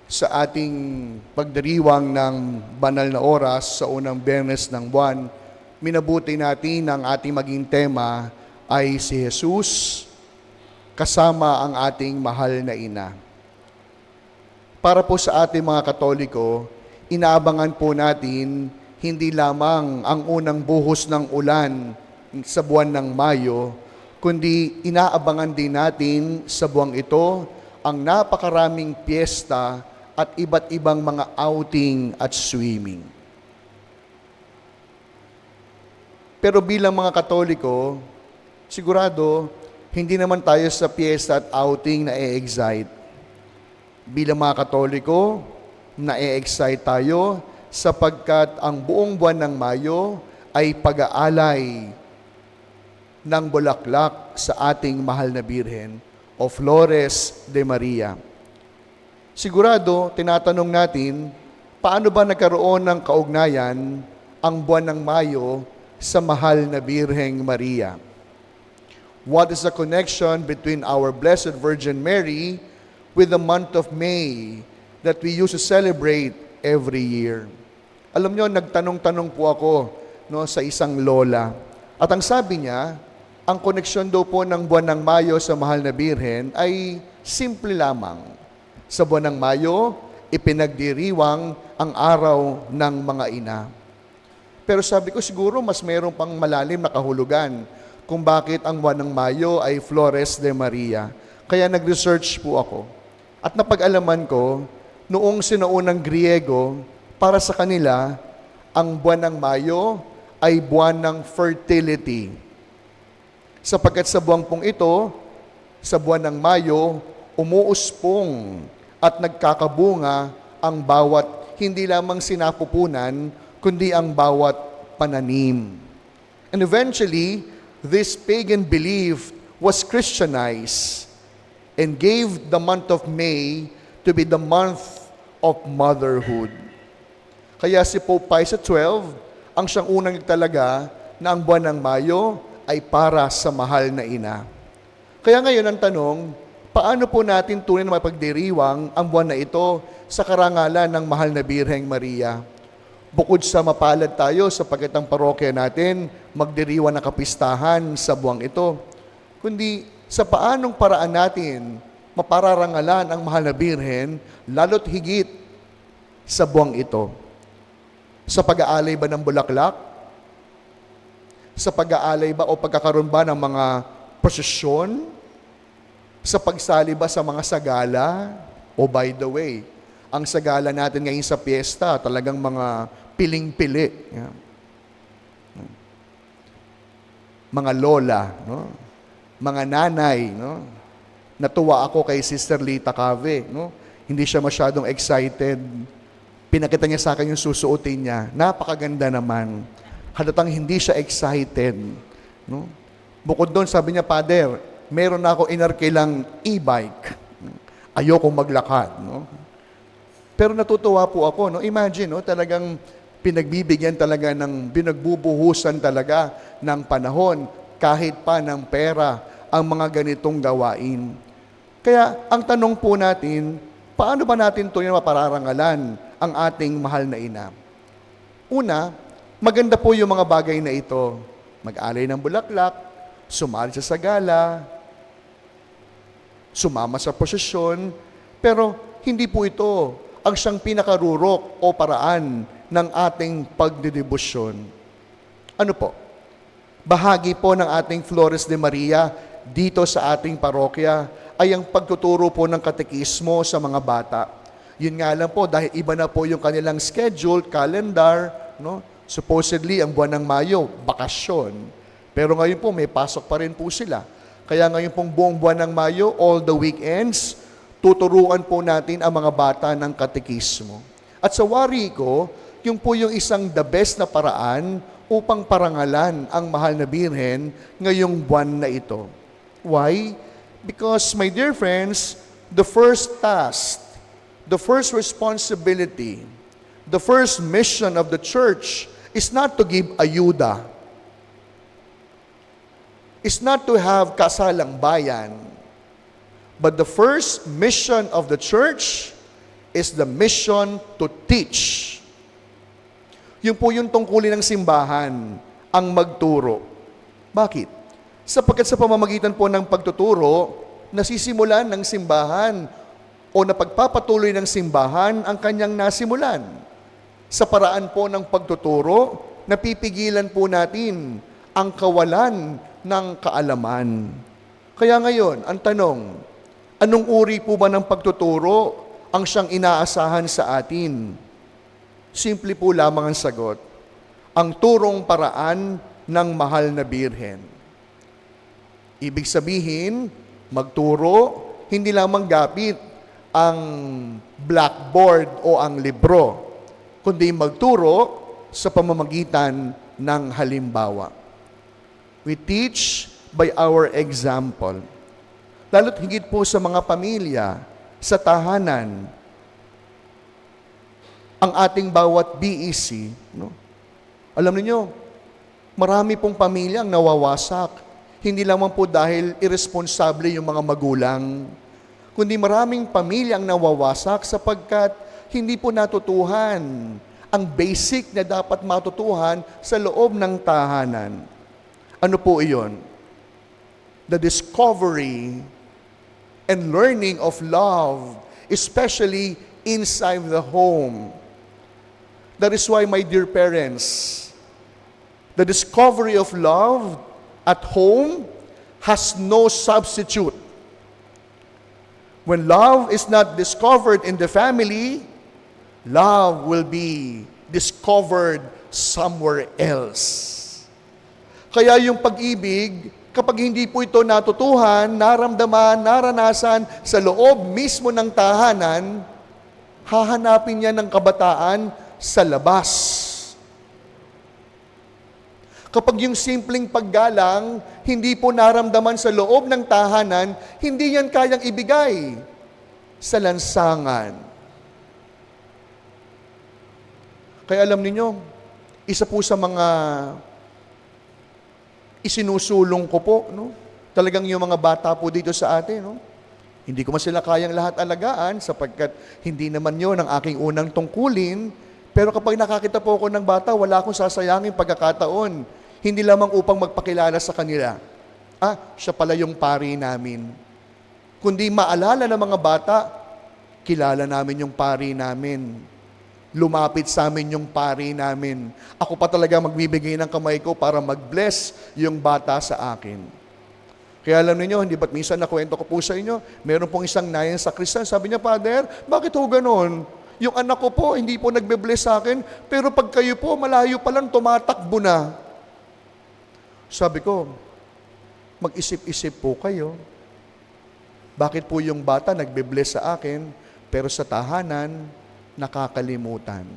sa ating pagdiriwang ng banal na oras sa unang Biyernes ng buwan, minabuti natin ang ating maging tema ay si Jesus kasama ang ating mahal na ina. Para po sa ating mga Katoliko, inaabangan po natin hindi lamang ang unang buhos ng ulan sa buwan ng Mayo, kundi inaabangan din natin sa buwang ito ang napakaraming piyesta at iba't ibang mga outing at swimming. Pero bilang mga Katoliko, sigurado, hindi naman tayo sa piyesta at outing na e-excite. Bilang mga Katoliko, na e-excite tayo sapagkat ang buong buwan ng Mayo ay pag-aalay ng bulaklak sa ating mahal na Birhen o Flores de Maria. Sigurado, tinatanong natin, paano ba nagkaroon ng kaugnayan ang buwan ng Mayo sa mahal na Birheng Maria? What is the connection between our Blessed Virgin Mary with the month of May that we used to celebrate every year? Alam nyo, nagtanong-tanong po ako sa isang lola. At ang sabi niya, ang koneksyon daw po ng buwan ng Mayo sa mahal na Birhen ay simple lamang. Sa buwan ng Mayo, ipinagdiriwang ang araw ng mga ina. Pero sabi ko siguro mas mayroong pang malalim na kahulugan kung bakit ang buwan ng Mayo ay Flores de Maria. Kaya nag-research po ako. At napag-alaman ko, noong sinaunang Griego, para sa kanila, ang buwan ng Mayo ay buwan ng fertility. Sapagkat sa buwan pong ito, sa buwan ng Mayo, umuuspong at nagkakabunga ang bawat hindi lamang sinapupunan, kundi ang bawat pananim. And eventually, this pagan belief was Christianized and gave the month of May to be the month of motherhood. Kaya si Pope Pius XII, ang siyang unang nagtalaga na ang buwan ng Mayo ay para sa mahal na ina. Kaya ngayon ang tanong, paano po natin tunay na mapagdiriwang ang buwan na ito sa karangalan ng mahal na Birheng Maria? Bukod sa mapalad tayo sa ang parokya natin, magdiriwang ng kapistahan sa buwang ito, kundi sa paanong paraan natin mapararangalan ang mahal na Birhen, lalo't higit sa buwang ito. Sa pag-aalay ba ng bulaklak? Sa pag-aalay ba o pagkakaroon ba ng mga prosesyon? Sa pagsali ba sa mga sagala? O by the way, ang sagala natin ngayon sa piyesta, talagang mga piling-pili. Yeah. Mga lola, no? Mga nanay. No? Natuwa ako kay Sister Lita Cave. No? Hindi siya masyadong excited. Pinakita niya sa akin yung susuotin niya. Napakaganda naman. Halatang hindi siya excited. No? Bukod doon, sabi niya, Father, meron na ako inarkilang e-bike. Ayokong maglakad. No? Pero natutuwa po ako. No? Imagine, no? Talagang pinagbibigyan talaga binagbubuhusan talaga ng panahon, kahit pa ng pera, ang mga ganitong gawain. Kaya, ang tanong po natin, paano ba natin ito mapararangalan ang ating mahal na ina? Una, maganda po yung mga bagay na ito. Mag-alay ng bulaklak, sumali sa sagala, sumama sa prosesyon, pero hindi po ito ang siyang pinakarurok o paraan ng ating pagdedebosyon. Ano po? Bahagi po ng ating Flores de Maria dito sa ating parokya ay ang pagtuturo po ng katekismo sa mga bata. Yun nga lang po, dahil iba na po yung kanilang schedule, calendar, no? Supposedly, ang buwan ng Mayo, bakasyon. Pero ngayon po, may pasok pa rin po sila. Kaya ngayon pong buong buwan ng Mayo, all the weekends, tuturuan po natin ang mga bata ng katekismo. At sa wari ko, yung po yung isang the best na paraan upang parangalan ang mahal na Birhen ngayong buwan na ito. Why? Because, my dear friends, the first task, the first responsibility, the first mission of the church is not to give ayuda. Is not to have kasalang bayan. But the first mission of the church is the mission to teach. Yun po yung tungkulin ng simbahan, ang magturo. Bakit? Sapagkat sa pamamagitan po ng pagtuturo, nasisimulan ng simbahan o napagpapatuloy ng simbahan ang kanyang nasimulan. Sa paraan po ng pagtuturo, napipigilan po natin ang kawalan ng kaalaman. Kaya ngayon, ang tanong, anong uri po ba ng pagtuturo ang siyang inaasahan sa atin? Simple po lamang ang sagot, ang turong paraan ng mahal na Birhen. Ibig sabihin, magturo, hindi lamang gamit ang blackboard o ang libro, kundi magturo sa pamamagitan ng halimbawa. We teach by our example. Lalo't higit po sa mga pamilya, sa tahanan, ang ating bawat BEC, no? Alam niyo, marami pong pamilya ang nawawasak. Hindi lamang po dahil irresponsable yung mga magulang, kundi maraming pamilya ang nawawasak sapagkat hindi po natutuhan ang basic na dapat matutuhan sa loob ng tahanan. Ano po iyon? The discovery and learning of love, especially inside the home. That is why, my dear parents, the discovery of love at home has no substitute. When love is not discovered in the family, love will be discovered somewhere else. Kaya yung pag-ibig, kapag hindi po ito natutuhan, naramdaman, naranasan sa loob mismo ng tahanan, hahanapin niya ng kabataan sa labas. Kapag yung simpleng paggalang, hindi po naramdaman sa loob ng tahanan, hindi yan kayang ibigay sa lansangan. Kaya alam niyo, isa po sa mga isinusulong ko po, no? Talagang yung mga bata po dito sa atin, no? Hindi ko man sila kayang lahat alagaan sapagkat hindi naman yon ang aking unang tungkulin. Pero kapag nakakita po ako ng bata, wala akong sasayangin pagkakataon. Hindi lamang upang magpakilala sa kanila. Siya pala yung pari namin. Kundi maalala ng mga bata, kilala namin yung pari namin. Lumapit sa amin yung pari namin. Ako pa talaga magbibigay ng kamay ko para mag-bless yung bata sa akin. Kaya alam niyo, hindi ba't minsan nakwento ko po sa inyo, meron pong isang nayan sa Kristan, sabi niya, Father, bakit ho ganon? Yung anak ko po, hindi po nagbe-bless sa akin, pero pag kayo po, malayo pa lang, tumatakbo na. Sabi ko, mag-isip-isip po kayo. Bakit po yung bata nagbe-bless sa akin, pero sa tahanan, nakakalimutan?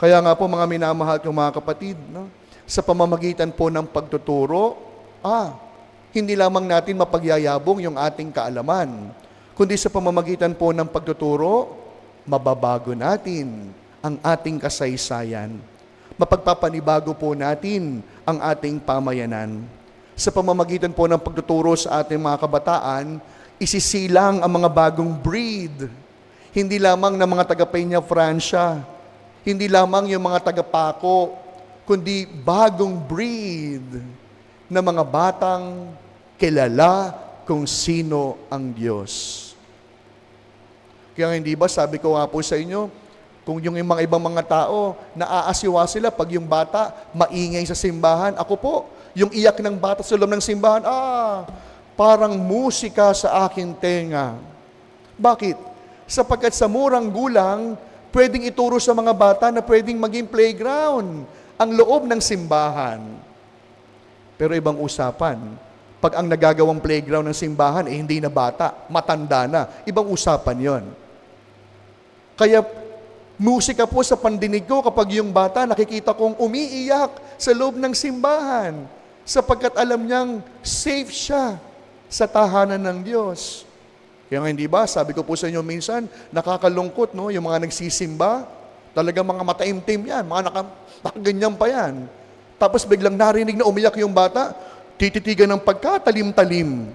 Kaya nga po, mga minamahal kong mga kapatid, no? Sa pamamagitan po ng pagtuturo, hindi lamang natin mapagyayabong yung ating kaalaman, kundi sa pamamagitan po ng pagtuturo, mababago natin ang ating kasaysayan. Mapagpapanibago po natin ang ating pamayanan. Sa pamamagitan po ng pagtuturo sa ating mga kabataan, isisilang ang mga bagong breed. Hindi lamang ng mga taga-Peña Francia, hindi lamang yung mga taga-Paco, kundi bagong breed na mga batang kilala kung sino ang Diyos. Kaya hindi ba, sabi ko nga po sa inyo, kung yung mga ibang mga tao, naaasiwa sila pag yung bata maingay sa simbahan. Ako po, yung iyak ng bata sa loob ng simbahan, parang musika sa aking tenga. Bakit? Sapagkat sa murang gulang, pwedeng ituro sa mga bata na pwedeng maging playground ang loob ng simbahan. Pero ibang usapan, pag ang nagagawang playground ng simbahan, hindi na bata, matanda na. Ibang usapan yon. Kaya, musika po sa pandinig ko kapag yung bata nakikita kong umiiyak sa loob ng simbahan sapagkat alam niyang safe siya sa tahanan ng Diyos. Kaya nga hindi ba, sabi ko po sa inyo minsan, nakakalungkot, no? Yung mga nagsisimba, talagang mga mataimtim yan, mga nakaganyan pa yan. Tapos biglang narinig na umiyak yung bata, tititigan ng pagkatalim-talim.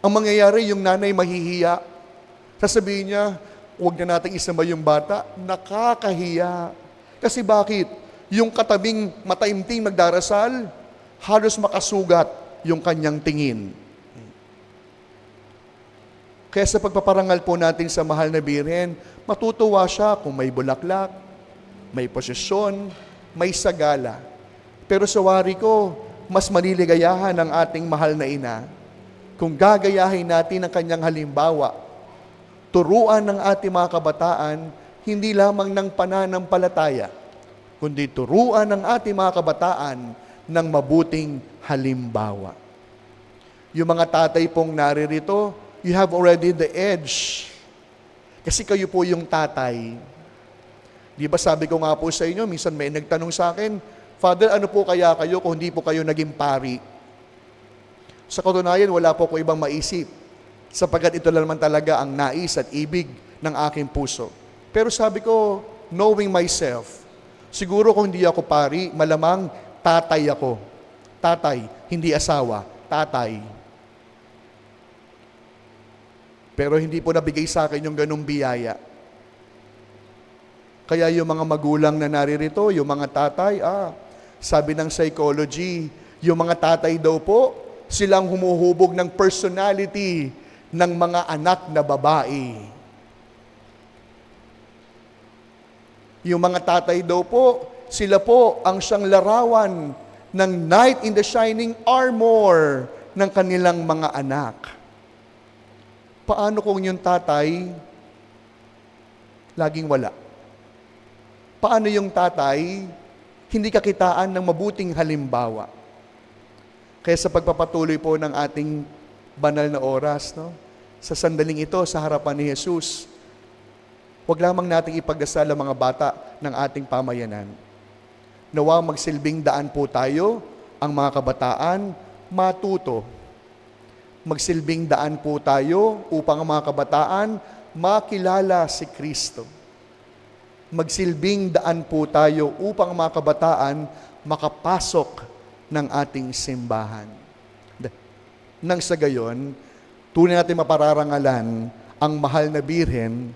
Ang mangyayari, yung nanay mahihiya, Sasabihin niya, huwag na nating isama yung bata. Nakakahiya. Kasi bakit? Yung katabing mataimting magdarasal, halos makasugat yung kanyang tingin. Kaya sa pagpaparangal po natin sa mahal na Birhen, matutuwa siya kung may bulaklak, may posisyon, may sagala. Pero sa wari ko, mas maliligayahan ang ating mahal na ina kung gagayahin natin ang kanyang halimbawa. Turuan ng ating mga kabataan, hindi lamang ng pananampalataya, kundi turuan ng ating mga kabataan ng mabuting halimbawa. Yung mga tatay pong naririto, you have already the edge. Kasi kayo po yung tatay. Di ba sabi ko nga po sa inyo, minsan may nagtanong sa akin, Father, ano po kaya kayo kung hindi po kayo naging pari? Sa katunayan, wala po ko ibang maisip, sapagkat ito lang naman talaga ang nais at ibig ng aking puso. Pero sabi ko, knowing myself, siguro kung hindi ako pari, malamang tatay ako. Tatay, hindi asawa, tatay. Pero hindi po nabigay sa akin yung ganung biyaya. Kaya yung mga magulang na naririto, yung mga tatay, sabi ng psychology, yung mga tatay daw po, silang humuhubog ng personality ng mga anak na babae. Yung mga tatay daw po, sila po ang siyang larawan ng knight in the shining armor ng kanilang mga anak. Paano kung yung tatay laging wala? Paano yung tatay hindi kakitaan ng mabuting halimbawa? Kaya sa pagpapatuloy po ng ating banal na oras, sa sandaling ito, sa harapan ni Jesus, huwag lamang nating ipagdasal ang mga bata ng ating pamayanan. Nawa magsilbing daan po tayo, ang mga kabataan, matuto. Magsilbing daan po tayo upang ang mga kabataan makilala si Kristo. Magsilbing daan po tayo upang ang mga kabataan makapasok ng ating simbahan. Nang sa gayon, tunay natin mapararangalan ang mahal na Birhen,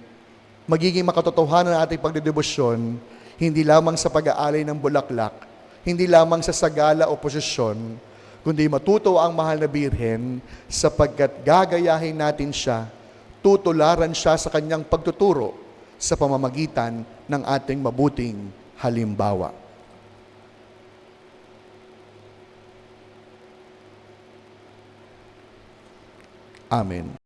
magiging makatotohanan ng ating pagdedebosyon, hindi lamang sa pag-aalay ng bulaklak, hindi lamang sa sagala o posisyon, kundi matuto ang mahal na Birhen sapagkat gagayahin natin siya, tutularan siya sa kanyang pagtuturo sa pamamagitan ng ating mabuting halimbawa. Amen.